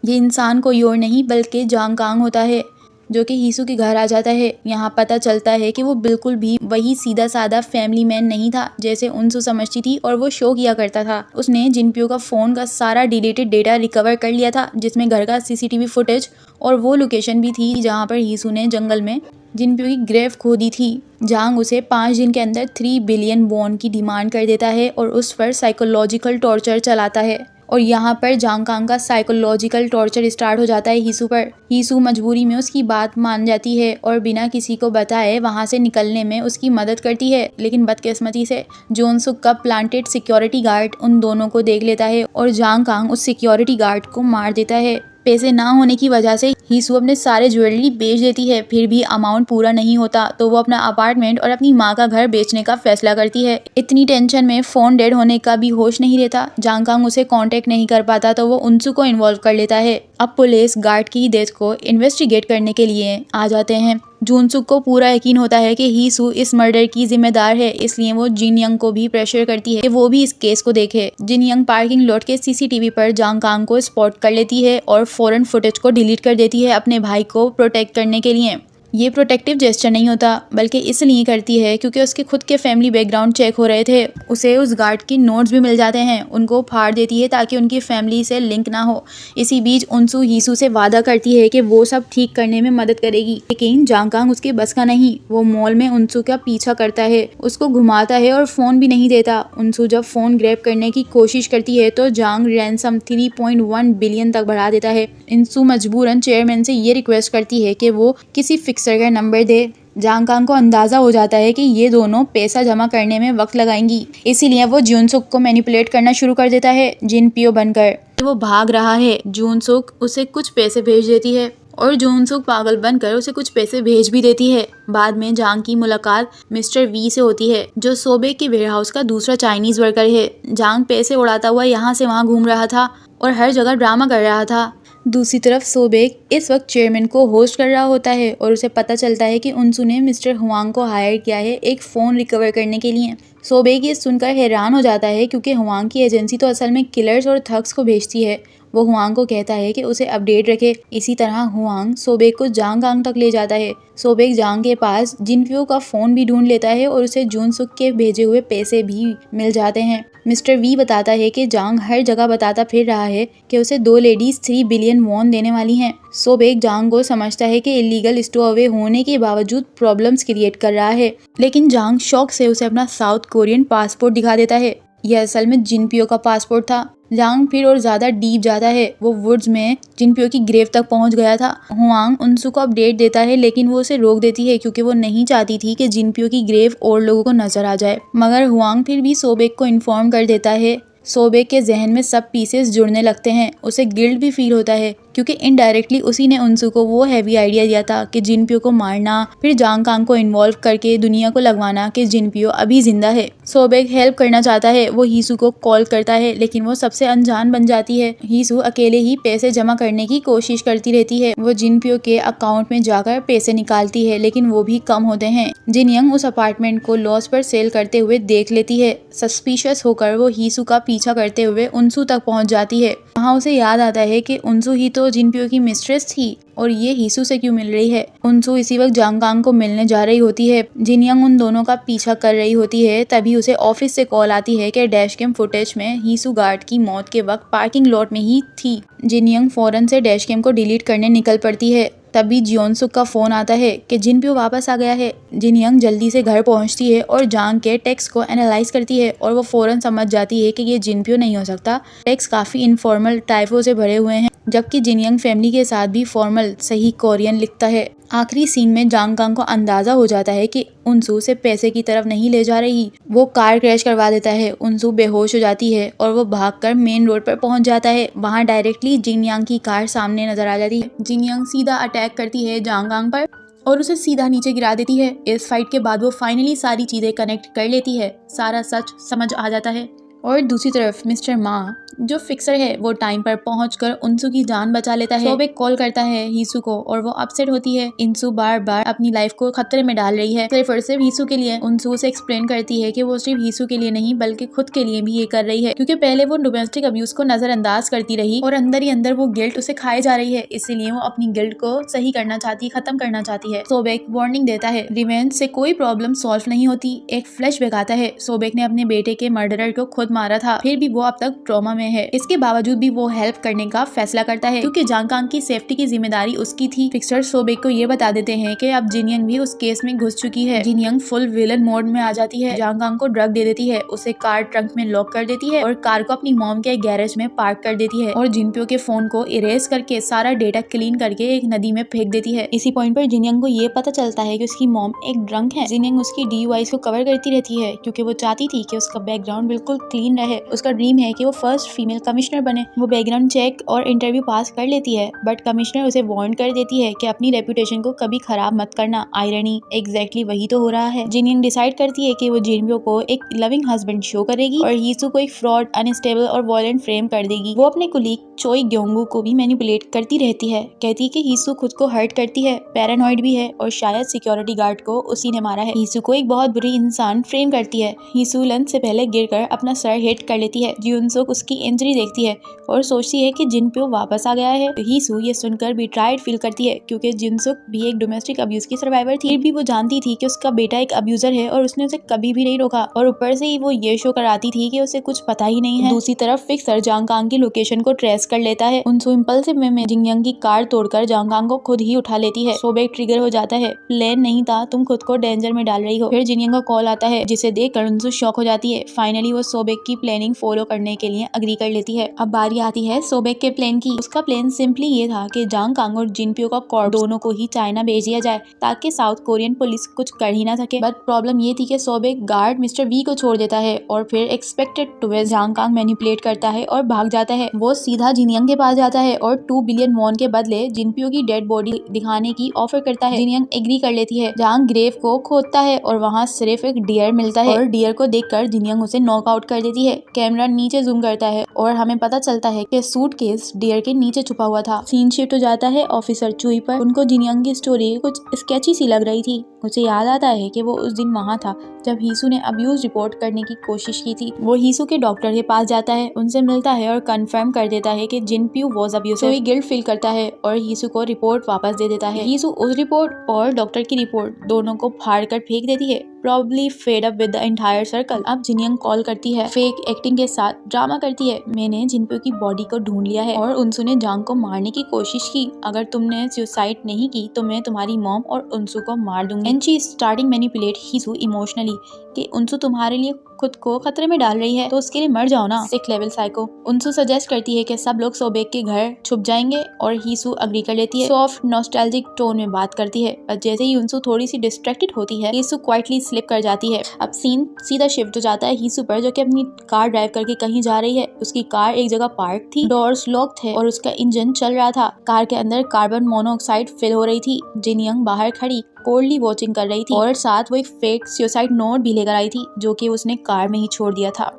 A: ये इंसान कोई और नहीं बल्कि जांग कांग होता है, जो कि हीसू के घर आ जाता है। यहाँ पता चलता है कि वो बिल्कुल भी वही सीधा साधा फैमिली मैन नहीं था जैसे उनसू समझती थी और वो शो किया करता था। उसने जिनपियो का फ़ोन का सारा डिलीटेड डेटा रिकवर कर लिया था, जिसमें घर का सीसीटीवी फुटेज और वो लोकेशन भी थी जहाँ पर हीसू ने जंगल में जिनपियो की ग्रेव खोदी थी। जांग उसे 5 दिन के अंदर 3 बिलियन वॉन की डिमांड कर देता है और उस पर साइकोलॉजिकल टॉर्चर चलाता है और यहाँ पर जांग कांग का साइकोलॉजिकल टॉर्चर स्टार्ट हो जाता है हीसू पर। हीसू मजबूरी में उसकी बात मान जाती है और बिना किसी को बताए वहाँ से निकलने में उसकी मदद करती है, लेकिन बदकिस्मती से जोनसुक का प्लांटेड सिक्योरिटी गार्ड उन दोनों को देख लेता है और जांग कांग उस सिक्योरिटी गार्ड को मार देता है। पैसे ना होने की वजह से हीसू अपने सारे ज्वेलरी बेच देती है, फिर भी अमाउंट पूरा नहीं होता तो वो अपना अपार्टमेंट और अपनी माँ का घर बेचने का फैसला करती है। इतनी टेंशन में फ़ोन डेड होने का भी होश नहीं रहता। जांग कांग उसे कांटेक्ट नहीं कर पाता तो वो उनसू को इन्वॉल्व कर लेता है। अब पुलिस गार्ड की डेथ को इन्वेस्टिगेट करने के लिए आ जाते हैं। जूनसुक को पूरा यकीन होता है कि हीसू इस मर्डर की जिम्मेदार है, इसलिए वो जिन यंग को भी प्रेशर करती है कि वो भी इस केस को देखे। जिन यंग पार्किंग लॉट के सीसीटीवी पर जांग कांग को स्पॉट कर लेती है और फौरन फुटेज को डिलीट कर देती है अपने भाई को प्रोटेक्ट करने के लिए। ये प्रोटेक्टिव जेस्चर नहीं होता, बल्कि इसलिए करती है क्योंकि उसके खुद के फैमिली बैकग्राउंड चेक हो रहे थे। उसे उस गार्ड की नोट्स भी मिल जाते हैं, उनको फाड़ देती है ताकि उनकी फैमिली से लिंक ना हो। इसी बीच उनसू हीसू से वादा करती है कि वो सब ठीक करने में मदद करेगी, लेकिन जांग कांग उसके बस का नहीं। वो मॉल में उनसू का पीछा करता है, उसको घुमाता है और फोन भी नहीं देता। उनसू जब फोन ग्रैब करने की कोशिश करती है तो जांग रैंसम 3.1 बिलियन तक बढ़ा देता है। इंसू मजबूरन चेयरमैन से ये रिक्वेस्ट करती है कि वो किसी फिक्सर का नंबर दे। जांग कांग को अंदाजा हो जाता है कि ये दोनों पैसा जमा करने में वक्त लगाएंगी, इसीलिए वो जूनसुक को मैनिपुलेट करना शुरू कर देता है जिनपियो बनकर। वो भाग रहा है, जूनसुक उसे कुछ पैसे भेज देती है और जूनसुक पागल बनकर उसे कुछ पैसे भेज भी देती है। बाद में जांग की मुलाकात मिस्टर वी से होती है, जो सोबे के वेयरहाउस का दूसरा चाइनीज वर्कर है। जांग पैसे उड़ाता हुआ यहाँ से वहाँ घूम रहा था और हर जगह ड्रामा कर रहा था। दूसरी तरफ सोबेक इस वक्त चेयरमैन को होस्ट कर रहा होता है और उसे पता चलता है कि उनसू ने मिस्टर हुआंग को हायर किया है एक फ़ोन रिकवर करने के लिए। सोबेक ये सुनकर हैरान हो जाता है क्योंकि हुआंग की एजेंसी तो असल में किलर्स और थग्स को भेजती है। वो हुआंग को कहता है कि उसे अपडेट रखे। इसी तरह हुआंग सोबेक को जांग कांग तक ले जाता है। सोबेक जांग के पास जिनपियो का फ़ोन भी ढूंढ लेता है और उसे जूनसुक के भेजे हुए पैसे भी मिल जाते हैं। मिस्टर वी बताता है कि जांग हर जगह बताता फिर रहा है कि उसे 2 लेडीज 3 बिलियन वॉन देने वाली हैं। सोबेक जांग को समझता है कि इलीगल स्टो अवे होने के बावजूद प्रॉब्लम्स क्रिएट कर रहा है, लेकिन जांग शौक से उसे अपना साउथ कोरियन पासपोर्ट दिखा देता है। यह असल में जिनपियो का पासपोर्ट था। जांग फिर और ज्यादा डीप जाता है। वो वुड्स में जिनपियो की ग्रेव तक पहुंच गया था। हुआंग उनसू को अपडेट देता है, लेकिन वो उसे रोक देती है क्योंकि वो नहीं चाहती थी कि जिनपियो की ग्रेव और लोगों को नजर आ जाए। मगर हुआंग फिर भी सोबेक को इन्फॉर्म कर देता है। सोबेक के जहन में सब पीसेस जुड़ने लगते हैं। उसे गिल्ट भी फील होता है क्योंकि इनडायरेक्टली उसी ने उनसू को वो हैवी आइडिया दिया था कि जिनपियो को मारना, फिर जांग कांग को इन्वॉल्व करके दुनिया को लगवाना कि जिनपियो अभी जिंदा है। सोबेक हेल्प करना चाहता है। वो हीसू को कॉल करता है, लेकिन वो सबसे अनजान बन जाती है। हीसू अकेले ही पैसे जमा करने की कोशिश करती रहती है। वो जिनपियो के अकाउंट में जाकर पैसे निकालती है, लेकिन वो भी कम होते हैं। जिनयंग उस अपार्टमेंट को लॉस पर सेल करते हुए देख लेती है। सस्पिशियस होकर वो हीसू का पीछा करते हुए उनसू तक पहुंच जाती है। वहाँ उसे याद आता है कि उनसू ही तो जिनपियो की मिस्ट्रेस थी और ये हीसू से क्यों मिल रही है। उनसू इसी वक्त जांग कांग को मिलने जा रही होती है। जिनयंग उन दोनों का पीछा कर रही होती है। तभी उसे ऑफिस से कॉल आती है कि डैशकैम फुटेज में हीसू गार्ड की मौत के वक्त पार्किंग लॉट में ही थी। जिनयंग फौरन से डैशकैम को डिलीट करने निकल पड़ती है। तभी जियोनसुक का फोन आता है कि जिनपियो वापस आ गया है। जिनयंग जल्दी से घर पहुंचती है और जांग के टेक्स्ट को एनालाइज करती है और वो फौरन समझ जाती है कि ये जिनपियो नहीं हो सकता। टेक्स्ट काफी इनफॉर्मल टाइपो से भरे हुए हैं, जबकि जिनयंग फैमिली के साथ भी फॉर्मल सही कोरियन लिखता है। आखिरी सीन में जांग कांग को अंदाजा हो जाता है कि उनसू से पैसे की तरफ नहीं ले जा रही। वो कार क्रैश करवा देता है। उनसू बेहोश हो जाती है और वो भागकर मेन रोड पर पहुंच जाता है। वहां डायरेक्टली जिनयांग की कार सामने नजर आ जाती है। जिनयांग सीधा अटैक करती है जांग कांग पर और उसे सीधा नीचे गिरा देती है। इस फाइट के बाद वो फाइनली सारी चीजें कनेक्ट कर लेती है, सारा सच समझ आ जाता है। और दूसरी तरफ मिस्टर मा जो फिक्सर है वो टाइम पर पहुंचकर उनसू की जान बचा लेता है। सोबेक कॉल करता है हीसू को और वो अपसेट होती है। इंसू बार बार अपनी लाइफ को खतरे में डाल रही है, सिर्फ और सिर्फ हीसू के लिए। उनसू से एक्सप्लेन करती है कि वो सिर्फ हीसू के लिए नहीं बल्कि खुद के लिए भी ये कर रही है, क्योंकि पहले वो डोमेस्टिक अब्यूज को नजरअंदाज करती रही और अंदर ही अंदर वो गिल्ट उसे खाए जा रही है। इसीलिए वो अपनी गिल्ट को सही करना चाहती है, खत्म करना चाहती है। सोबेक वार्निंग देता है, रिवेंज से कोई प्रॉब्लम सॉल्व नहीं होती। एक फ्लैशबैक आता है, सोबेक ने अपने बेटे के मर्डरर को खुद मारा था, फिर भी वो अब तक ट्रॉमा में है। इसके बावजूद भी वो हेल्प करने का फैसला करता है क्योंकि जांग कांग की सेफ्टी की जिम्मेदारी उसकी थी। फिक्सर सोबेक को ये बता देते हैं कि अब जिनयंग भी उस केस में घुस चुकी है। जिनयंग फुल विलन मोड में आ जाती है। जांग कांग को ड्रग दे देती है, उसे कार ट्रंक में लॉक कर देती है और कार को अपनी मॉम के गैरेज में पार्क कर देती है और जिनपियो के फोन को इरेज करके सारा डेटा क्लीन करके एक नदी में फेंक देती है। इसी पॉइंट पर जिनयंग को ये पता चलता है कि उसकी मॉम एक ड्रंक है। जिनयंग उसकी DUIs को कवर करती रहती है क्योंकि वो चाहती थी कि उसका बैकग्राउंड बिल्कुल क्लीन रहे। उसका ड्रीम है कि वो फर्स्ट फीमेल कमिश्नर बने। वो बैकग्राउंड चेक और इंटरव्यू पास कर लेती है, बट कमिश्नर उसे वार्न कर देती है कि अपनी रेपुटेशन को कभी खराब मत करना। आयरनी एग्जैक्टली वही तो हो रहा है। जिनयंग डिसाइड करती है कि वो जिनपियो को एक लविंग हस्बैंड शो करेगी और हीसू को एक फ्रॉड, अनस्टेबल और वायलेंट फ्रेम कर देगी। वो अपने कुलीग चोई ग्योंगू को भी मैनिपुलेट करती रहती है, कहती है कि हीसू खुद को हर्ट करती है, पैरानॉइड भी है और शायद सिक्योरिटी गार्ड को उसी ने मारा है। हीसू को एक बहुत बुरी इंसान फ्रेम करती है। हीसू लंच से पहले गिरकर अपना सर सर हिट कर लेती है। जियोनसुक उसकी इंजरी देखती है और सोचती है कि जिनप्यो वापस आ गया है। हीसू ये सुनकर बिट्राइड फील करती है क्योंकि जिनसुक भी एक डोमेस्टिक अब्यूज की सर्वाइवर थी। फिर भी वो जानती थी कि उसका बेटा एक अब्यूजर है और उसने उसे कभी भी नहीं रोका, और ऊपर से ही वो ये शो कराती थी कि उसे कुछ पता ही नहीं है। दूसरी तरफ फिक्सर जांगकांग की लोकेशन को ट्रेस कर लेता है। उनसू इम्पल्सिव में जिंगयांग की कार तोड़कर जांगकांग को खुद ही उठा लेती है। सोबेक ट्रिगर हो जाता है, प्लान नहीं था, तुम खुद को डेंजर में डाल रही हो। फिर जिनयांग का कॉल आता है जिसे देखकर उनसू शॉक हो जाती है। फाइनली वो सोबेक की प्लानिंग फॉलो करने के लिए अग्री कर लेती है। अब बारी आती है सोबेक के प्लान की। उसका प्लान सिंपली ये था कि जांगकांग और जिनप्यो का कॉर्प्स दोनों को ही चाइना भेज दिया जाए ताकि साउथ कोरियन पुलिस कुछ कर ही ना सके। बट प्रॉब्लम ये थी कि सोबेक गार्ड मिस्टर वी को छोड़ देता है और फिर एक्सपेक्टेड ट्विस्ट जांगकांग मैनिपुलेट करता है और भाग जाता है। वो सीधा जिनयांग के पास जाता है और 2 बिलियन वॉन के बदले जिनप्यो की डेड बॉडी दिखाने की ऑफर करता है। जिनयांग एग्री कर लेती है। जांग ग्रेव को खोदता है और वहाँ सिर्फ एक डियर मिलता है और डियर को देखकर जिनयांग उसे नॉकआउट कर देती है। कैमरा नीचे जूम करता है और हमें पता चलता है कि सूटकेस डियर के नीचे छुपा हुआ था। सीन शिफ्ट हो जाता है ऑफिसर चुई पर। उनको जिनयांग की स्टोरी कुछ स्केची सी लग रही थी। उसे याद आता है कि वो उस दिन वहाँ था जब हीसू ने अब्यूज रिपोर्ट करने की कोशिश की थी। वो हीसू के डॉक्टर के पास जाता है, उनसे मिलता है और कंफर्म कर देता है कि जिनप्यो वाज अब्यूसिव। चुई गिल्ट फील करता है और हीसू को रिपोर्ट वापस दे देता है। हीसू उस रिपोर्ट और डॉक्टर की रिपोर्ट दोनों को फाड़ कर फेंक देती है, probably fed up with the entire circle. अब जिनयांग कॉल करती है, फेक एक्टिंग के साथ ड्रामा करती है। मैंने जिनप्यो की बॉडी को ढूंढ लिया है और उनसू ने जांग को मारने की कोशिश की। अगर तुमने सुसाइड नहीं की तो मैं तुम्हारी मॉम और उनसू को मार दूंगी। And she starting manipulate Heesoo emotionally कि उनसू तुम्हारे लिए खुद को खतरे में डाल रही है तो उसके लिए मर जाओ ना, सिक लेवल साइको। उनसू सजेस्ट करती है कि सब लोग सोबेक के घर छुप जाएंगे और हीसू अग्री कर लेती है। सॉफ्ट नॉस्टैल्जिक टोन में बात करती है, पर जैसे ही उनसू थोड़ी सी डिस्ट्रैक्टेड होती है हीसू क्वाइटली स्लिप कर जाती है। अब सीन सीधा शिफ्ट हो जाता है हीसू पर, जो कि अपनी कार ड्राइव करके कहीं जा रही है। उसकी कार एक जगह पार्क थी, डोर्स लॉक थे और उसका इंजन चल रहा था। कार के अंदर कार्बन मोनोऑक्साइड फिल हो रही थी। जिनयांग बाहर खड़ी कोल्डली वॉचिंग कर रही थी और साथ वो एक फेक सुसाइड नोट भी लेकर आई थी जो कि उसने कार में ही छोड़ दिया था।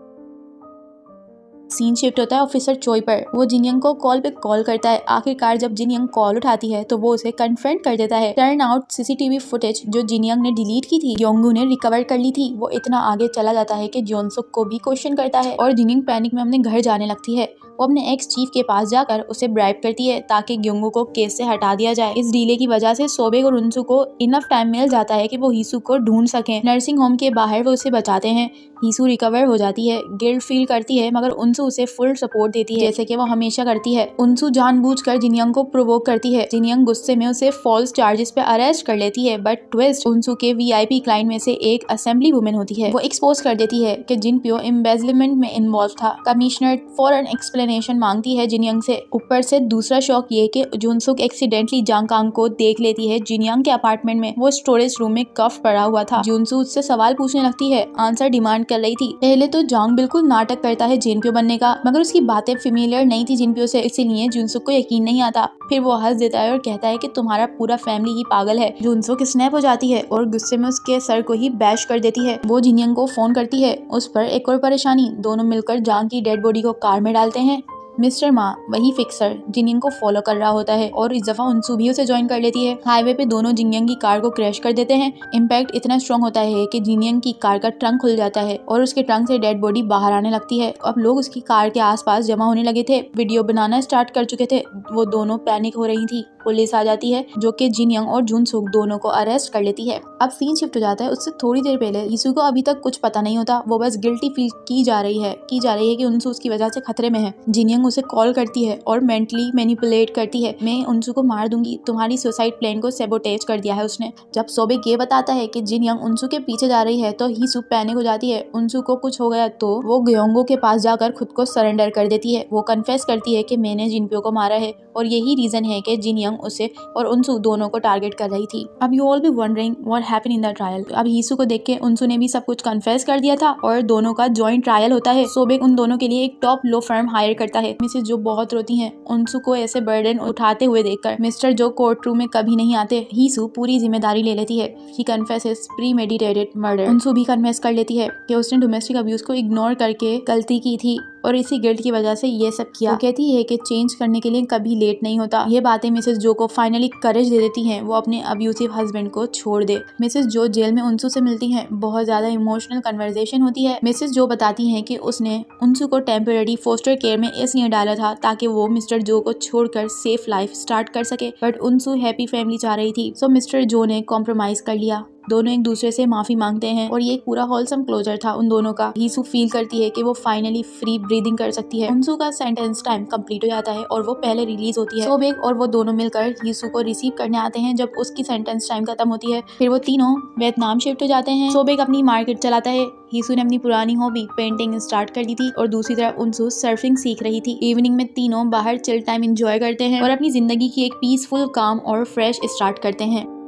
A: सीन शिफ्ट होता है ऑफिसर चोई पर। वो जिनयांग को कॉल पे कॉल करता है। आखिरकार जब जिनयांग कॉल उठाती है तो वो उसे कन्फ्रंट कर देता है। टर्न आउट सीसीटीवी फुटेज जो जिनयांग ने डिलीट की थी योंगू ने रिकवर कर ली थी। वो इतना आगे चला जाता है कि जियोनसुक को भी क्वेश्चन करता है और जिनयांग पैनिक में अपने घर जाने लगती है। वो अपने एक्स चीफ के पास जाकर उसे ब्राइब करती है ताकि ग्योंगू को केस से हटा दिया जाए। इस डीले की वजह से सोबेक और उनसू को इनफ टाइम मिल जाता है कि वो हीसू को ढूंढ सकें। नर्सिंग होम के बाहर वो उसे बचाते हैं। हीसू रिकवर हो जाती है, गिल्ट फील करती है, मगर उनसू उसे फुल सपोर्ट देती है जैसे कि वो हमेशा करती है। उनसू जानबूझकर जिनयांग को प्रोवोक करती है। जिनयांग गुस्से में उसे फॉल्स चार्जेस पे अरेस्ट कर लेती है, बट ट्विस्ट उनसू के वीआईपी क्लाइंट में से एक असेंबली वुमेन होती है। वो एक्सपोज कर देती है कि जिनप्यो एम्बेजलमेंट में इन्वॉल्व था। कमिश्नर फॉर एन एक्सप्लेनेशन मांगती है जिनयांग से। ऊपर से दूसरा शॉक ये कि जुनसुक एक्सीडेंटली जांगकांग को देख लेती है जिनयांग के अपार्टमेंट में। वो स्टोरेज रूम में कफ पड़ा हुआ था। जुनसू उससे सवाल पूछने लगती है, आंसर डिमांड कर रही थी। पहले तो जांग बिल्कुल नाटक करता है जिनप्यो बनने का, मगर उसकी बातें फेमिलियर नहीं थी जिनप्यो से, इसीलिए जुनसुक को यकीन नहीं आता। फिर वो हंस देता है और कहता है कि तुम्हारा पूरा फैमिली ही पागल है। जुनसुक स्नैप हो जाती है और गुस्से में उसके सर को ही बैश कर देती है। वो जिनयांग को फोन करती है। उस पर एक और परेशानी, दोनों मिलकर जांग की डेड बॉडी को कार में डालते हैं। मिस्टर मा, वही फिक्सर, जिनयांग को फॉलो कर रहा होता है और इस दफा उनसू भी उसे ज्वाइन कर लेती है। हाईवे पे दोनों जिनयांग की कार को क्रैश कर देते हैं। इम्पैक्ट इतना स्ट्रॉन्ग होता है कि जिनयांग की कार का ट्रंक खुल जाता है और उसके ट्रंक से डेड बॉडी बाहर आने लगती है। अब लोग उसकी कार के आसपास जमा होने लगे थे, वीडियो बनाना स्टार्ट कर चुके थे। वो दोनों पैनिक हो रही थी। पुलिस आ जाती है जो कि जिनयांग और जुनसुक दोनों को अरेस्ट कर लेती है। अब सीन शिफ्ट हो जाता है उससे थोड़ी देर पहले। हीसू को अभी तक कुछ पता नहीं होता, वो बस गिल्टी फील की जा रही है कि उनसू उसकी वजह से खतरे में है। जिनयांग उसे कॉल करती है और मेंटली मैनिपुलेट करती है, मैं उनसू को मार दूंगी, तुम्हारी सुसाइड प्लान को सैबोटेज कर दिया है उसने। जब सोबेक ये बताता है कि जिनयांग उनसू के पीछे जा रही है तो हीसू पैनिक हो जाती है। उनसू को कुछ हो गया तो वो ग्योंगो के पास जाकर खुद को सरेंडर कर देती है। वो कन्फेस करती है कि मैंने जिनप्यो को मारा है और यही रीजन है कि जिनयांग उसे और उनसू दोनों को टारगेट कर रही थी। अब you all be wondering what happened in the trial. अब हीसू को देख के उनसू ने भी सब कुछ कन्फेस कर दिया था और दोनों का जॉइंट ट्रायल होता है। सोबेक उन दोनों के लिए एक टॉप लो फर्म हायर करता है, मिसेस जो बहुत रोती हैं उनसू को ऐसे बर्डन उठाते हुए देखकर। मिस्टर जो कोर्ट रूम में कभी नहीं आते। हीसू पूरी जिम्मेदारी ले लेती है। She confesses premeditated murder. Eunsoo भी कन्फेस कर लेती है कि उसने डोमेस्टिक अब्यूज को इग्नोर करके गलती की थी और इसी गिल्ट की वजह से ये सब किया। वो कहती है कि चेंज करने के लिए कभी लेट नहीं होता। ये बातें मिसेस जो को फाइनली करेज दे देती हैं वो अपने अब्यूसिव हस्बैंड को छोड़ दे। मिसेस जो जेल में उनसू से मिलती हैं, बहुत ज्यादा इमोशनल कन्वर्सेशन होती है। मिसेस जो बताती हैं कि उसने उनसू को टेम्पररी फोस्टर केयर में इसलिए डाला था ताकि वो मिस्टर जो को छोड़कर सेफ लाइफ स्टार्ट कर सके, बट उनसू हैप्पी फैमिली चाह रही थी, सो मिस्टर जो ने कॉम्प्रोमाइज कर लिया। दोनों एक दूसरे से माफी मांगते हैं और ये एक पूरा होलसम क्लोजर था उन दोनों का। हीसू फील करती है कि वो फाइनली फ्री ब्रीदिंग कर सकती है। उनसू का सेंटेंस टाइम कंप्लीट हो जाता है और वो पहले रिलीज होती है। सोबेग और वो दोनों मिलकर हीसू को रिसीव करने आते हैं जब उसकी सेंटेंस टाइम खत्म होती है। फिर वो तीनों वियतनाम शिफ्ट हो जाते हैं। सोबेग अपनी मार्केट चलाता है, हीसू ने अपनी पुरानी हॉबी पेंटिंग स्टार्ट कर दी थी और दूसरी तरफ उनसू सर्फिंग सीख रही थी। इवनिंग में तीनों बाहर चिल टाइम एंजॉय करते हैं और अपनी जिंदगी की एक पीसफुल, काम और फ्रेश स्टार्ट करते हैं।